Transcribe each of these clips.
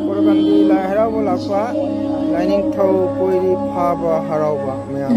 Korgandi lai harauba lakpa laining thau poiri phaba harauba mayam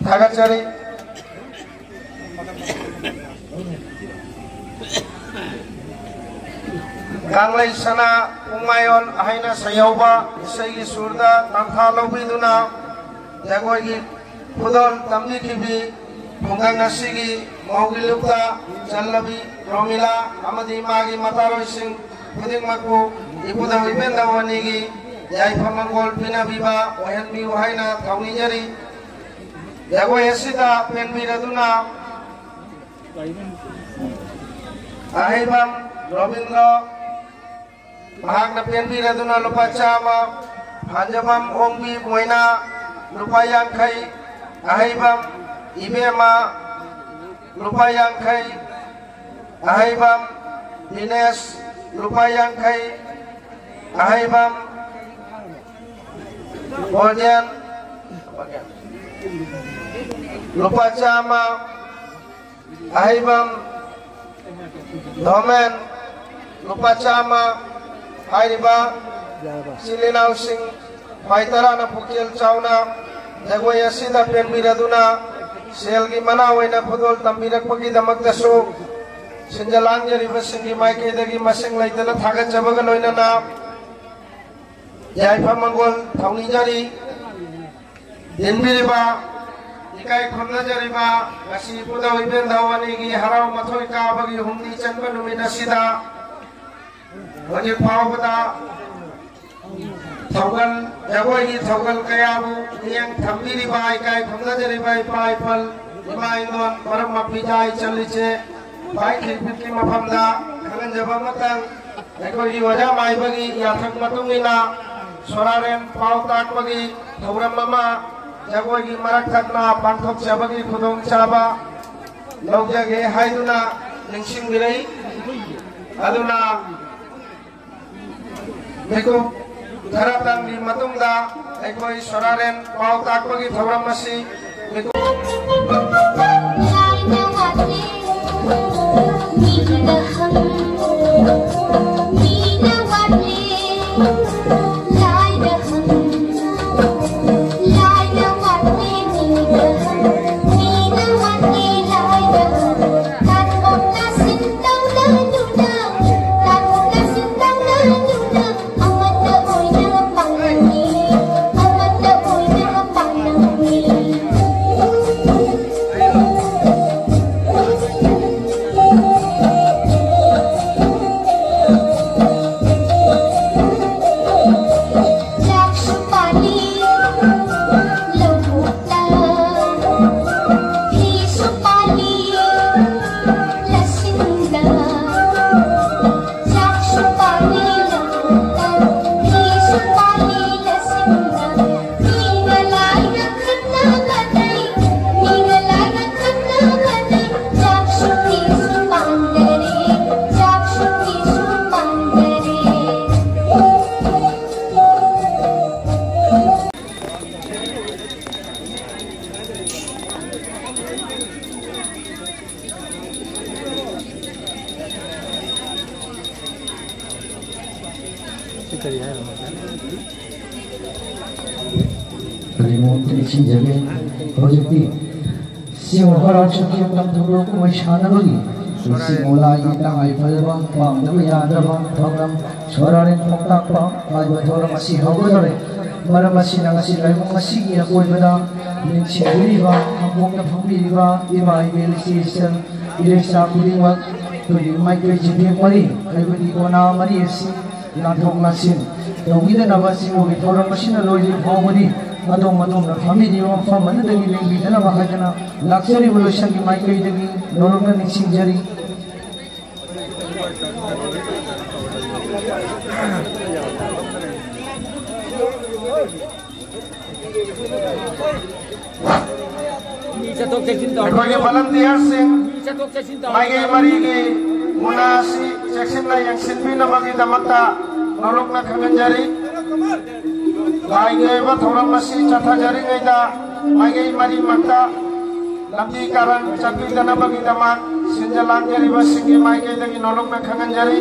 Tagacari Ganglai sana umayon ahina sayauba isai surda tantha lobiduna jagogi khudol tamni kibi pungang nasigi maugilukta jallabi romila amadi magi mataro sing puding maku ibuda wibenda wanigi yai pamangol pinabiba wahan mi wahina kauni jari jago yasita penmiraduna ahibam Robindra Mahak na penmiraduna lupa chama Hanjabam ongbi moina lupa yangkai ahibam ibema lupa yangkai ahibam Dines lupa yangkai Ahaibam Boljan lupa Cama Ahaibam Domen lupa Cama Haiba Silinau Sing Paitara na Pukil Chauna Jagoya Sida Penbiraduna Selgi Manawai na Pudol Tambirak Pagi Damakdasu Sinjalang Jari Basingi Maike Dagi Masing Laitana Thagat Jabaga Loinana Jai Pamangol Thauni Jari Dinbiriba Ikai Khunda Jariba Nasi Puda Wiben Dawani Gi Harau Mathoi Ka Bagi Humdi Chanba Numina Sida Wajib Pawabada Thaugal Jagoi Thaugal Kayabu Yang Thambiriba Ikai Khunda Jariba Ipai Pal Ima Indon Maram Mapijai Chalice Bai Khilpitki Mapamda Kangan Jaba Matang Ekoi Wajah Mai Bagi Yathak Matungina Soraren Pau Tak Bagi Thauram Mama Jagoi Marak Thakna Panthok Jabagi Khudong Chaba Laujage Haiduna Ningsing Birai Aduna Beku Daratan di Matungda Ekoi Soraren Pau Tak Bagi Thauram Masi Beku Jage Hojati Siwara Chakya Tamthuro Kumashanabi Simula Yitang Aifalba Pamdami Yadrabam Thogram Soraren Poktakpa Majwathora Masi Hogore Maramasi Nangasi Masi Yakoibada Chiriva Amokna Pamiriva Ima Imelisation Ilesa Pudiwak Tuli Michael Jibi Mari Kaibadi Ona Mariasi Lanthong Nasin Dawida Navasi Mogi Thora Masina Loji Hogodi Madom na family wa famana dagi lengi dana bahagana luxury revolution ki mai kai dagi nolong na ningsing jari Bagi volunteer sing mai mari ki munasi section na yang sinbina bagi damata nolong na kangen jari Lagi ba thora masi chatha jari ngaida magi mari makta lambi karan chakri dana bagi damak sinjalang jari basingi magi dagi nolong na kangen jari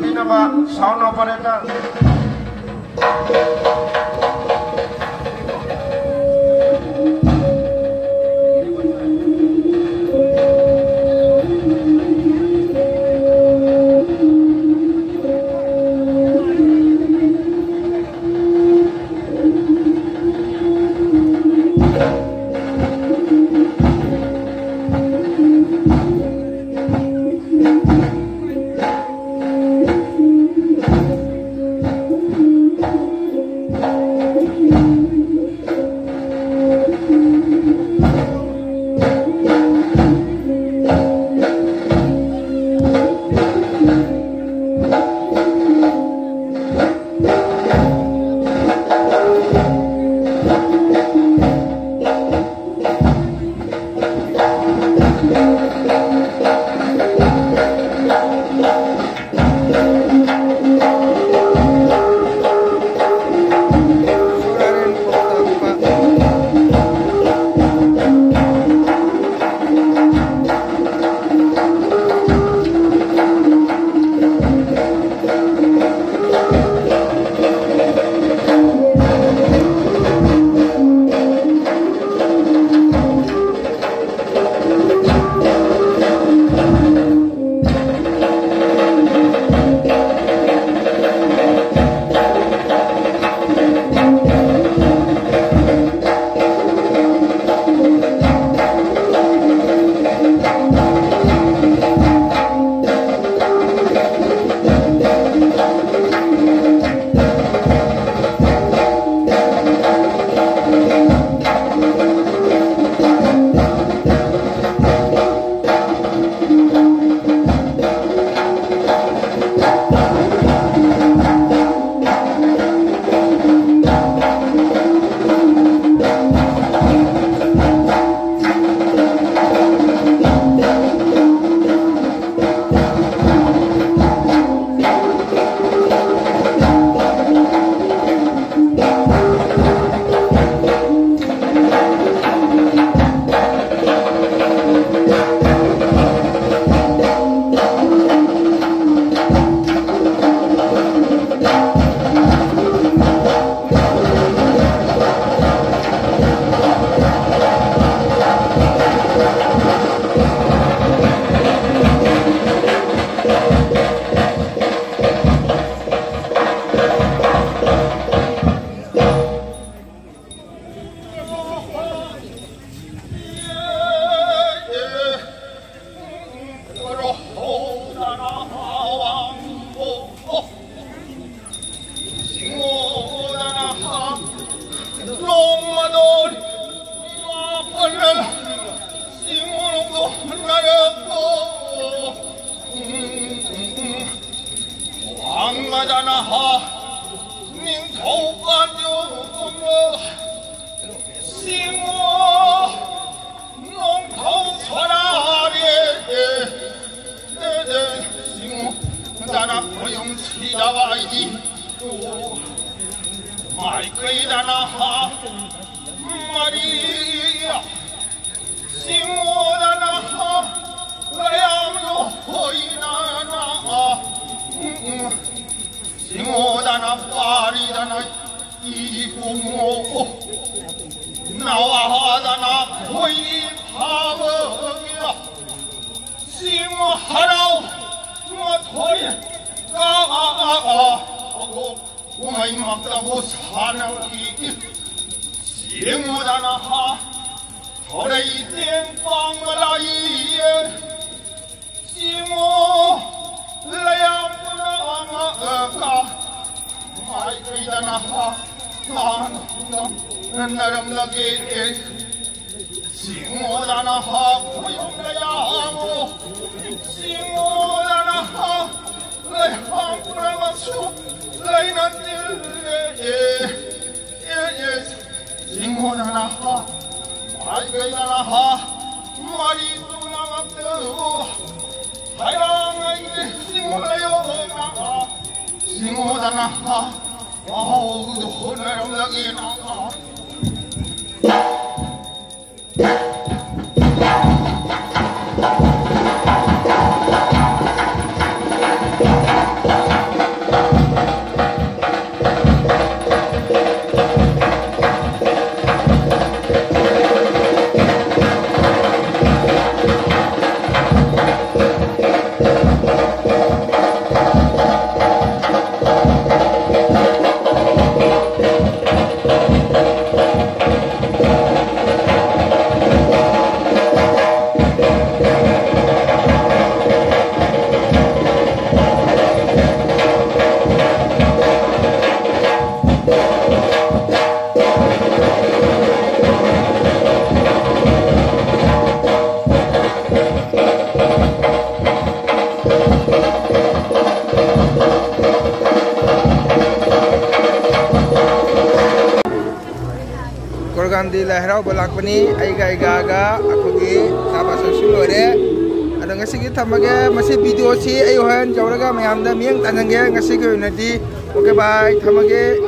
pinaba sound operator. Korgandi la harauba lakpani aiga akogi tabasa sulore ada ngasi ki thamage masi video si ai hoyan jawraga mayamda miang tanange ngasi ki unadi okay bye thamage